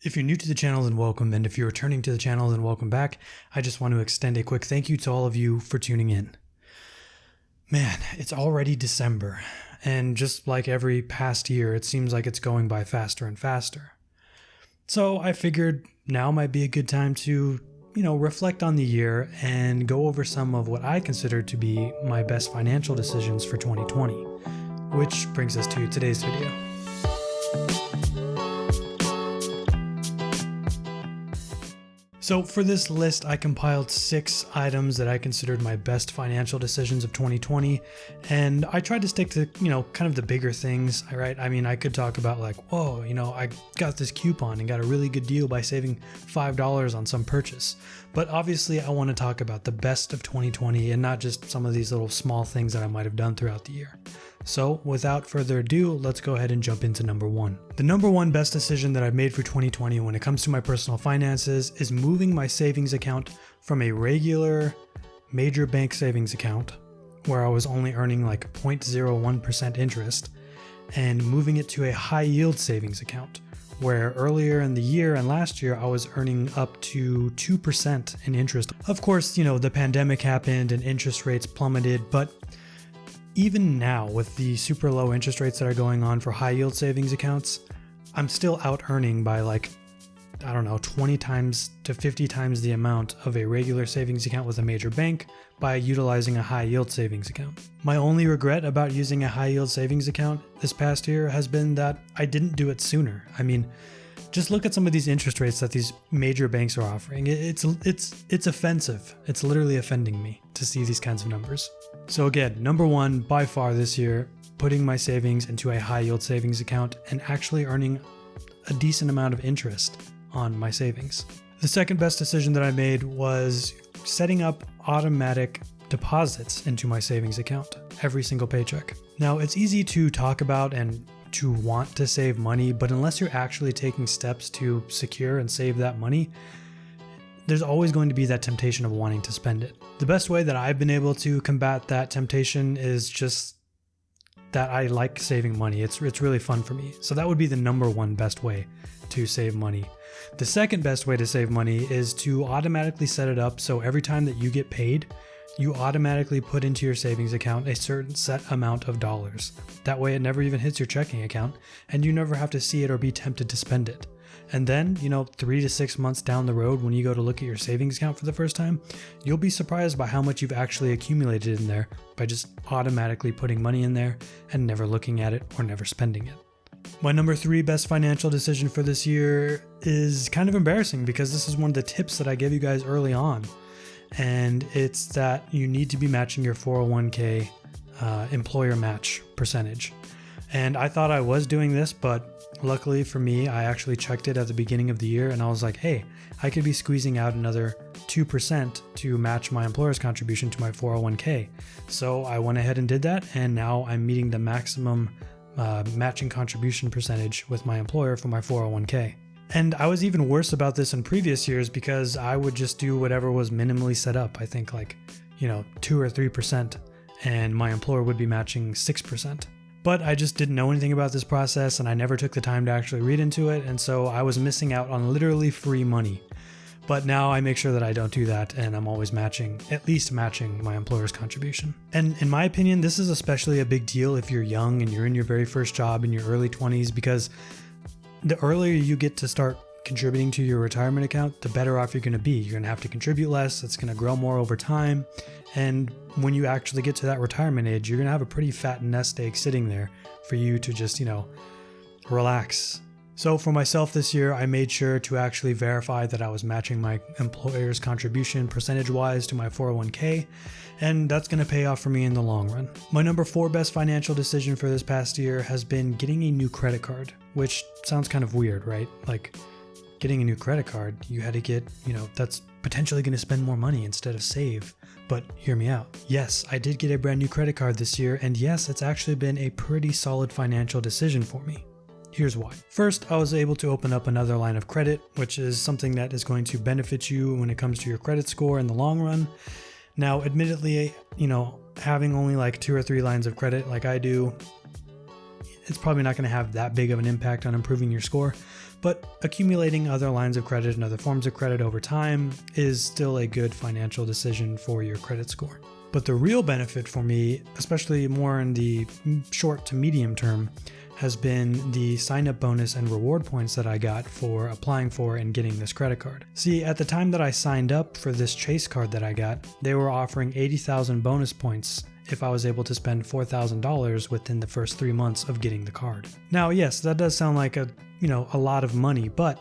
If you're new to the channel, then welcome, and if you're returning to the channel, then welcome back. I just want to extend a quick thank you to all of you for tuning in. Man, it's already December, and just like every past year, it seems like it's going by faster and faster. So I figured now might be a good time to, reflect on the year and go over some of what I consider to be my best financial decisions for 2020, which brings us to today's video. So for this list, I compiled 6 items that I considered my best financial decisions of 2020, and I tried to stick to, kind of the bigger things, right? I mean, I could talk about like, whoa, I got this coupon and got a really good deal by saving $5 on some purchase. But obviously I want to talk about the best of 2020 and not just some of these little small things that I might have done throughout the year. So without further ado, let's go ahead and jump into number 1. The number 1 best decision that I've made for 2020 when it comes to my personal finances is moving my savings account from a regular major bank savings account where I was only earning like 0.01% interest and moving it to a high yield savings account where earlier in the year and last year I was earning up to 2% in interest. Of course, the pandemic happened and interest rates plummeted, but even now, with the super low interest rates that are going on for high yield savings accounts, I'm still out earning by 20 times to 50 times the amount of a regular savings account with a major bank by utilizing a high yield savings account. My only regret about using a high yield savings account this past year has been that I didn't do it sooner. I mean, just look at some of these interest rates that these major banks are offering. It's offensive. It's literally offending me to see these kinds of numbers. So again, number 1 by far this year, putting my savings into a high yield savings account and actually earning a decent amount of interest on my savings. The second best decision that I made was setting up automatic deposits into my savings account every single paycheck. Now, it's easy to talk about and to want to save money, but unless you're actually taking steps to secure and save that money, there's always going to be that temptation of wanting to spend it. The best way that I've been able to combat that temptation is just that I like saving money. It's really fun for me. So that would be the number 1 best way to save money. The second best way to save money is to automatically set it up so every time that you get paid, you automatically put into your savings account a certain set amount of dollars. That way it never even hits your checking account and you never have to see it or be tempted to spend it. And then, 3 to 6 months down the road, when you go to look at your savings account for the first time, you'll be surprised by how much you've actually accumulated in there by just automatically putting money in there and never looking at it or never spending it. My number 3 best financial decision for this year is kind of embarrassing because this is one of the tips that I gave you guys early on. And it's that you need to be matching your 401k employer match percentage. And I thought I was doing this, but luckily for me, I actually checked it at the beginning of the year and I was like, hey, I could be squeezing out another 2% to match my employer's contribution to my 401k. So I went ahead and did that, and now I'm meeting the maximum matching contribution percentage with my employer for my 401k. And I was even worse about this in previous years because I would just do whatever was minimally set up. I think 2 or 3%, and my employer would be matching 6%. But I just didn't know anything about this process and I never took the time to actually read into it, and so I was missing out on literally free money. But now I make sure that I don't do that and I'm always at least matching my employer's contribution. And in my opinion, this is especially a big deal if you're young and you're in your very first job in your early 20s, because the earlier you get to start contributing to your retirement account, the better off you're going to be. You're going to have to contribute less. It's going to grow more over time. And when you actually get to that retirement age, you're going to have a pretty fat nest egg sitting there for you to just, relax. So for myself this year, I made sure to actually verify that I was matching my employer's contribution percentage-wise to my 401k, and that's going to pay off for me in the long run. My number 4 best financial decision for this past year has been getting a new credit card, which sounds kind of weird, right? Like, getting a new credit card, you had to get, that's potentially going to spend more money instead of save. But hear me out. Yes, I did get a brand new credit card this year, and yes, it's actually been a pretty solid financial decision for me. Here's why. First, I was able to open up another line of credit, which is something that is going to benefit you when it comes to your credit score in the long run. Now, admittedly, having only 2 or 3 lines of credit like I do, it's probably not going to have that big of an impact on improving your score. but accumulating other lines of credit and other forms of credit over time is still a good financial decision for your credit score. But the real benefit for me, especially more in the short to medium term, has been the sign-up bonus and reward points that I got for applying for and getting this credit card. See, at the time that I signed up for this Chase card that I got, they were offering 80,000 bonus points if I was able to spend $4,000 within the first 3 months of getting the card. Now, yes, that does sound like a lot of money, but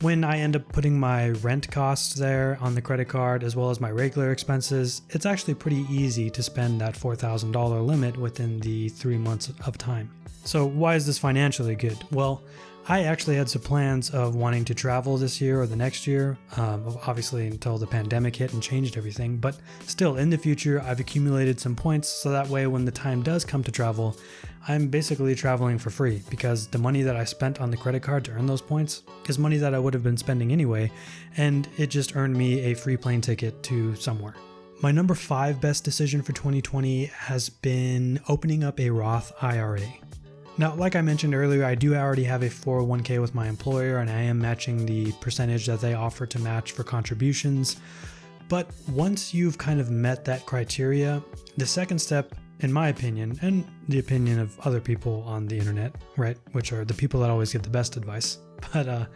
when I end up putting my rent costs there on the credit card as well as my regular expenses, it's actually pretty easy to spend that $4,000 limit within the 3 months of time. So why is this financially good? Well, I actually had some plans of wanting to travel this year or the next year, obviously until the pandemic hit and changed everything, but still in the future, I've accumulated some points so that way when the time does come to travel, I'm basically traveling for free because the money that I spent on the credit card to earn those points is money that I would have been spending anyway, and it just earned me a free plane ticket to somewhere. My number 5 best decision for 2020 has been opening up a Roth IRA. Now, like I mentioned earlier, I do already have a 401k with my employer, and I am matching the percentage that they offer to match for contributions. But once you've kind of met that criteria, the second step, in my opinion, and the opinion of other people on the internet, right, which are the people that always give the best advice, but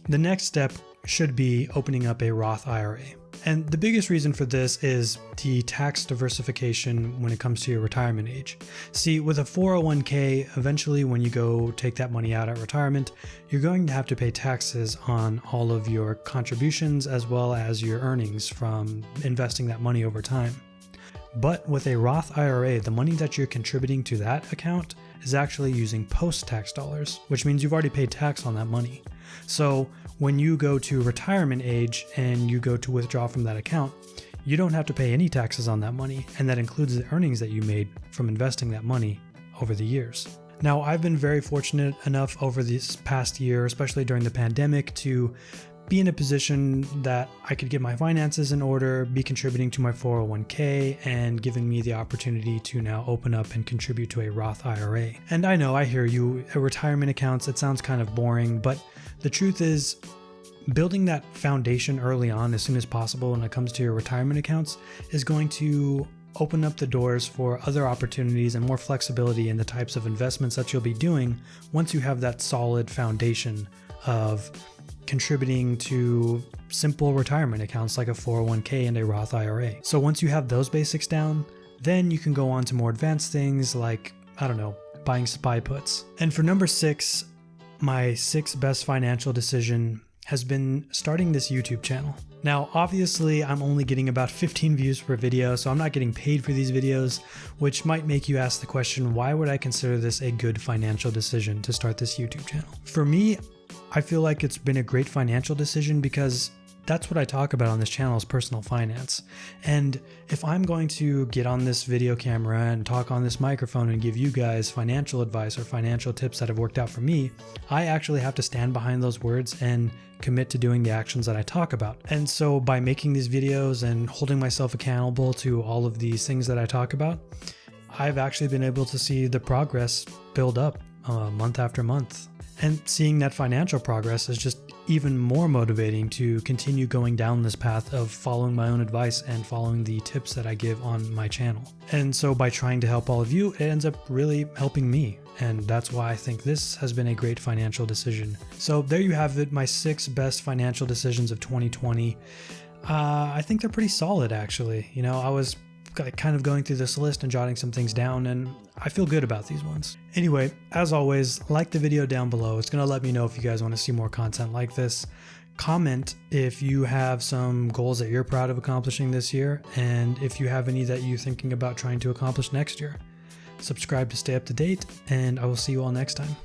the next step should be opening up a Roth IRA. And the biggest reason for this is the tax diversification when it comes to your retirement age. See, with a 401k, eventually when you go take that money out at retirement, you're going to have to pay taxes on all of your contributions as well as your earnings from investing that money over time. But with a Roth IRA, the money that you're contributing to that account is actually using post-tax dollars, which means you've already paid tax on that money. So when you go to retirement age and you go to withdraw from that account, you don't have to pay any taxes on that money, and that includes the earnings that you made from investing that money over the years. Now, I've been very fortunate enough over this past year, especially during the pandemic, to be in a position that I could get my finances in order, be contributing to my 401k, and giving me the opportunity to now open up and contribute to a Roth IRA. And I know, I hear you, retirement accounts, it sounds kind of boring, but the truth is, building that foundation early on as soon as possible when it comes to your retirement accounts is going to open up the doors for other opportunities and more flexibility in the types of investments that you'll be doing once you have that solid foundation of contributing to simple retirement accounts like a 401k and a Roth IRA. So once you have those basics down, then you can go on to more advanced things like, buying SPY puts. And for number 6, my 6th best financial decision has been starting this YouTube channel. Now, obviously, I'm only getting about 15 views per video, so I'm not getting paid for these videos, which might make you ask the question, why would I consider this a good financial decision to start this YouTube channel? For me, I feel like it's been a great financial decision because that's what I talk about on this channel is personal finance. And if I'm going to get on this video camera and talk on this microphone and give you guys financial advice or financial tips that have worked out for me, I actually have to stand behind those words and commit to doing the actions that I talk about. And so by making these videos and holding myself accountable to all of these things that I talk about, I've actually been able to see the progress build up month after month. And seeing that financial progress is just even more motivating to continue going down this path of following my own advice and following the tips that I give on my channel. And so by trying to help all of you, it ends up really helping me. And that's why I think this has been a great financial decision. So there you have it, my 6 best financial decisions of 2020. I think they're pretty solid, actually. I was kind of going through this list and jotting some things down, and I feel good about these ones. Anyway, as always, like the video down below. It's going to let me know if you guys want to see more content like this. Comment if you have some goals that you're proud of accomplishing this year, and if you have any that you're thinking about trying to accomplish next year. Subscribe to stay up to date, and I will see you all next time.